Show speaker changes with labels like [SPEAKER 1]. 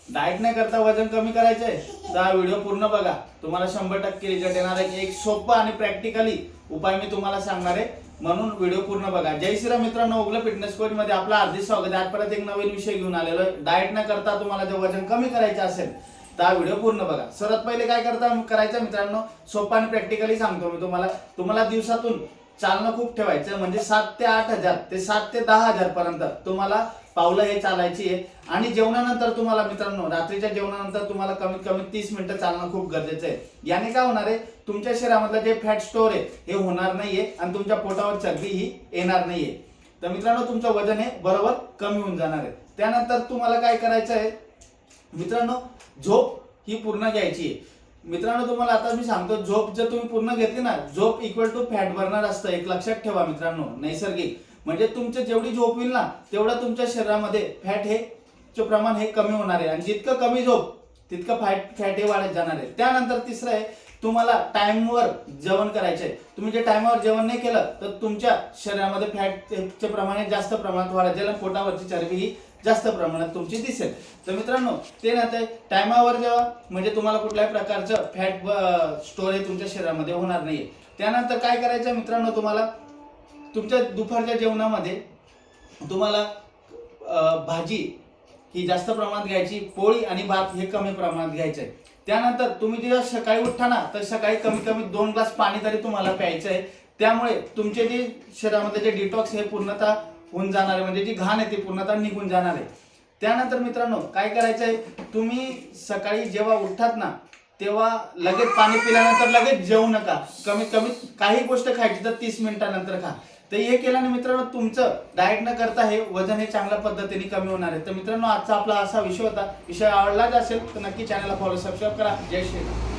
[SPEAKER 1] Diet नाही करता वजन कमी करायचंय तर हा व्हिडिओ पूर्ण बघा, तुम्हाला 100% रिझल्ट येणार आहे। एक सोपा आणि प्रॅक्टिकली उपाय मी तुम्हाला सांगणार आहे, म्हणून व्हिडिओ पूर्ण बघा। जय श्रीराम मित्रांनो, उगलं फिटनेस कोच मध्ये आपलं हार्दिक स्वागत आहे। आज परत एक नवीन विषय घेऊन आलेलो आहे। डाएट न करता तुम्हाला जर वजन कमी करायचं असेल तर हा व्हिडिओ पूर्ण बघा। सर्वात पहिले काय करायचं मित्रांनो, सोपा आणि प्रॅक्टिकली सांगतो मी तुम्हाला दिवसातून चालणं खूप ठेवायचं, म्हणजे 7 ते 8 हजार ते 7 ते 10 हजार पर्यंत तुम्हाला पावलं हे चालायची आहे। आणि जेवणानंतर तुम्हाला मित्रांनो, रात्रीच्या जेवणानंतर तुम्हाला कमीत कमी 30 मिनिटं चालणं खूप गरजेचं आहे। याने काय होणार आहे, तुमच्या शरीरामधलं जे फॅट स्टोअर आहे हे होणार नाहीये आणि तुमच्या पोटावर चरबी ही येणार नाहीये। तर मित्रांनो, तुमचं वजन हे बरोबर कमी होऊन जाणार आहे। त्यानंतर तुम्हाला काय करायचं आहे मित्रांनो, झोप ही पूर्ण घ्यायची आहे। मित्रांनो, तुम्हाला आता मी सांगतो, झोप जर तुम्ही पूर्ण घेतली ना, झोप इक्वल टू फॅट बर्नर असतं। एक लक्षात ठेवा मित्रांनो, नैसर्गिक म्हणजे तुमचं जेवढी झोप होईल ना तेवढं तुमच्या शरीरामध्ये फॅट हे चे प्रमाण हे कमी होणार आहे, आणि जितकं कमी झोप तितकं फॅट हे वाढत जाणार आहे। त्यानंतर तिसरं आहे, तुम्हाला टाइमवर जेवण करायचंय। तुम्ही जे टाइमवर जेवण नाही केलं तर तुमच्या शरीरामध्ये फॅटचे प्रमाण जास्त प्रमाणात वाढत जाईल, पोटावरची चरबी ही जास्त प्रमाणात तुमची दिसेल। तर मित्रांनो, ते ना ते टाइमावर जेवा, म्हणजे तुम्हाला कुठल्याही प्रकारचं फॅट स्टोअर हे तुमच्या शरीरामध्ये होणार नाहीये। त्यानंतर काय करायचं मित्रांनो, तुम्हाला तुमच्या दुपारच्या जेवणामध्ये तुम्हाला भाजी ही जास्त प्रमाणात घ्यायची, पोळी आणि भात हे कमी प्रमाणात घ्यायचंय। त्यानंतर तुम्ही जेव्हा सकाळी उठता ना तर सकाळी कमीत कमी 2 ग्लास पाणी तरी तुम्हाला प्यायचं आहे। त्यामुळे तुमचे जे शरीरामध्ये जे डिटॉक्स हे पूर्णतः होऊन जाणार आहे, म्हणजे जी घाण आहे ती पूर्णतः निघून जाणार आहे। त्यानंतर मित्रांनो, काय करायचंय, तुम्ही सकाळी जेव्हा उठतात ना तेव्हा लगेच पाणी पिल्यानंतर लगेच जेवू नका। कमीत कमी काही गोष्ट खायची तर 30 मिनिटानंतर खा। तर हे केल्याने मित्रांनो, तुमचं डाएट न करता हे वजन हे चांगल्या पद्धतीने कमी होणार आहे। तर मित्रांनो, आजचा आपला असा विषय होता। विषय आवडलाच असेल तर नक्की चॅनलला फॉलो सबस्क्राईब करा। जय श्रीराम।